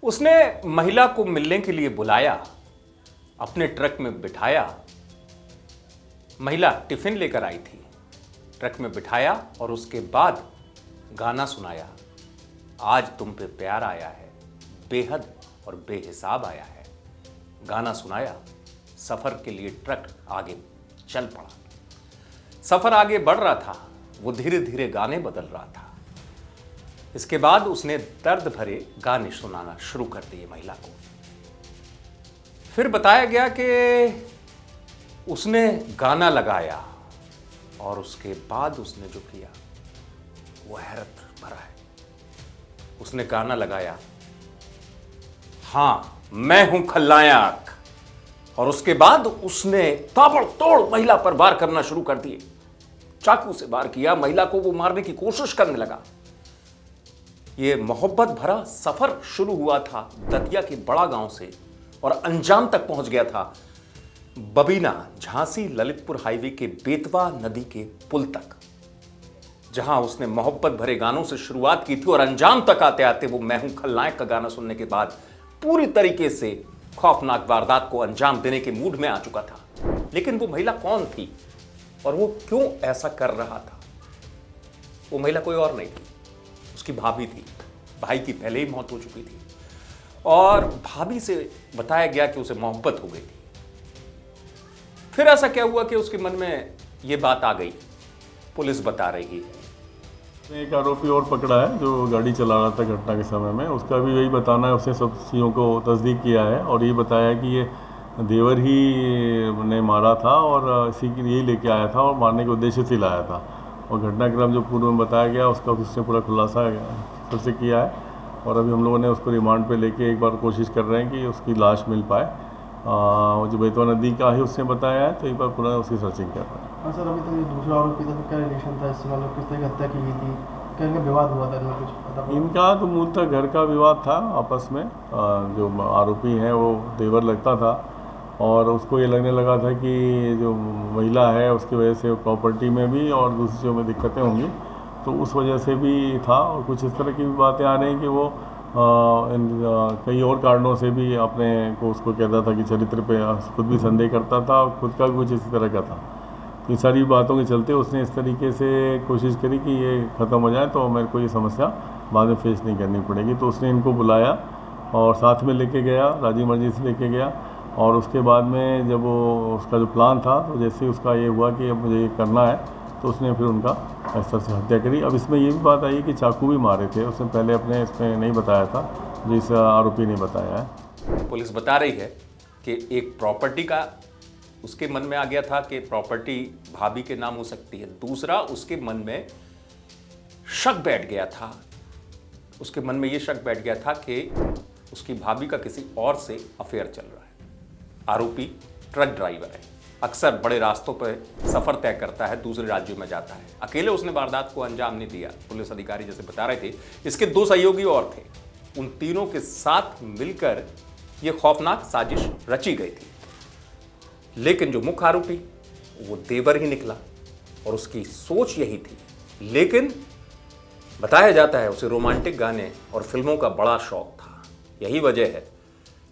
उसने महिला को मिलने के लिए बुलाया, अपने ट्रक में बिठाया। महिला टिफिन लेकर आई थी, ट्रक में बिठाया और उसके बाद गाना सुनाया। आज तुम पे प्यार आया है, बेहद और बेहिसाब आया है। गाना सुनाया, सफर के लिए ट्रक आगे चल पड़ा। सफर आगे बढ़ रहा था, वो धीरे धीरे गाने बदल रहा था। इसके बाद उसने दर्द भरे गाने सुनाना शुरू कर दिए महिला को। फिर बताया गया कि उसने गाना लगाया और उसके बाद उसने जो किया वो हैरत भरा है। उसने गाना लगाया, हाँ मैं हूं खलनायक, और उसके बाद उसने ताबड़तोड़ महिला पर वार करना शुरू कर दिए। चाकू से वार किया, महिला को वो मारने की कोशिश करने लगा। ये मोहब्बत भरा सफर शुरू हुआ था दतिया के बड़ा गांव से और अंजाम तक पहुंच गया था बबीना झांसी ललितपुर हाईवे के बेतवा नदी के पुल तक, जहां उसने मोहब्बत भरे गानों से शुरुआत की थी और अंजाम तक आते आते वो मैं हूं खलनायक का गाना सुनने के बाद पूरी तरीके से खौफनाक वारदात को अंजाम देने के मूड में आ चुका था। लेकिन वो महिला कौन थी और वो क्यों ऐसा कर रहा था? वो महिला कोई और नहीं थी, उसकी भाभी थी। भाई की पहले ही मौत हो चुकी थी और भाभी से बताया गया कि उसे मोहब्बत हो गई थी। फिर ऐसा क्या हुआ कि उसके मन में ये बात आ गई, पुलिस बता रही है। एक आरोपी और पकड़ा है जो गाड़ी चला रहा था घटना के समय में। उसका भी यही बताना है, उसने सब चीज़ों को तस्दीक किया है और ये बताया कि ये देवर ही ने मारा था और इसी के यही लेके आया था और मारने के उद्देश्य से लाया था। और घटनाक्रम जो पूर्व में बताया गया उसका उसने पूरा खुलासा फिर से किया है और अभी हम लोगों ने उसको रिमांड पे लेके एक बार कोशिश कर रहे हैं कि उसकी लाश मिल पाए। जो बेतवा नदी का ही उसने बताया है, तो एक बार पूरा उसकी सर्चिंग कर रहे हैं। हाँ सर, अभी तक ये दूसरा आरोपी था, तो क्या रिलेशन था इससे? मतलब किस तरह की हत्या की गई थी? क्या इनका विवाद हुआ था? इनमें कुछ पता पड़ा? इनका तो मूलतः घर का विवाद था आपस में। जो आरोपी हैं वो देवर लगता था और उसको ये लगने लगा था कि जो महिला है उसकी वजह से प्रॉपर्टी में भी और दूसरी चीज़ों में दिक्कतें होंगी, तो उस वजह से भी था। और कुछ इस तरह की भी बातें आ रही हैं कि वो कई और कारणों से भी अपने को उसको कहता था कि चरित्र पे खुद भी संदेह करता था और खुद का भी कुछ इसी तरह का था। इन सारी बातों के चलते उसने इस तरीके से कोशिश करी कि ये ख़त्म हो जाए तो मेरे को ये समस्या बाद में फेस नहीं करनी पड़ेगी। तो उसने इनको बुलाया और साथ में लेके गया, राजी मर्जी से लेके गया। और उसके बाद में जब वो उसका जो प्लान था, तो जैसे ही उसका ये हुआ कि अब मुझे ये करना है, तो उसने फिर उनका इस तरह से हत्या करी। अब इसमें ये भी बात आई कि चाकू भी मारे थे, उसने पहले अपने इसमें नहीं बताया था, जिस आरोपी ने बताया है। पुलिस बता रही है कि एक प्रॉपर्टी का उसके मन में आ गया था कि प्रॉपर्टी भाभी के नाम हो सकती है। दूसरा, उसके मन में शक बैठ गया था, उसके मन में यह शक बैठ गया था कि उसकी भाभी का किसी और से अफेयर चल रहा है। आरोपी ट्रक ड्राइवर है, अक्सर बड़े रास्तों पर सफर तय करता है, दूसरे राज्यों में जाता है। अकेले उसने वारदात को अंजाम नहीं दिया, पुलिस अधिकारी जैसे बता रहे थे। इसके 2 सहयोगी और थे, उन तीनों के साथ मिलकर यह खौफनाक साजिश रची गई थी। लेकिन जो मुख्य आरोपी वो देवर ही निकला और उसकी सोच यही थी। लेकिन बताया जाता है उसे रोमांटिक गाने और फिल्मों का बड़ा शौक था। यही वजह है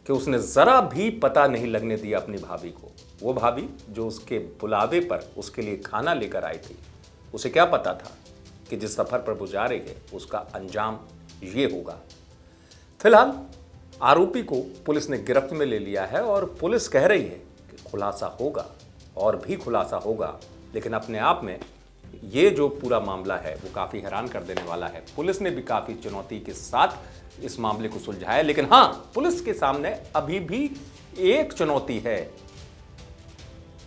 कि उसने जरा भी पता नहीं लगने दिया अपनी भाभी को। वो भाभी जो उसके बुलावे पर उसके लिए खाना लेकर आई थी, उसे क्या पता था कि जिस सफर पर वो जा रही है उसका अंजाम ये होगा। फिलहाल आरोपी को पुलिस ने गिरफ्त में ले लिया है और पुलिस कह रही है कि खुलासा होगा और भी खुलासा होगा। लेकिन अपने आप में ये जो पूरा मामला है वो काफ़ी हैरान कर देने वाला है। पुलिस ने भी काफ़ी चुनौती के साथ इस मामले को सुलझाया, लेकिन हाँ, पुलिस के सामने अभी भी एक चुनौती है।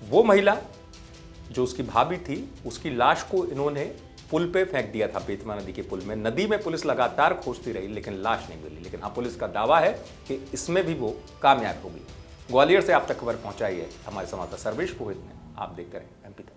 वो महिला जो उसकी भाभी थी, उसकी लाश को इन्होंने पुल पे फेंक दिया था, बेतवा नदी के पुल में। नदी में पुलिस लगातार खोजती रही लेकिन लाश नहीं मिली। लेकिन हाँ, पुलिस का दावा है कि इसमें भी वो कामयाब होगी। ग्वालियर से आप तक खबर पहुंचाई है हमारे संवाददाता सर्वेश पुरोहित ने। आप देखते रहे MP तक।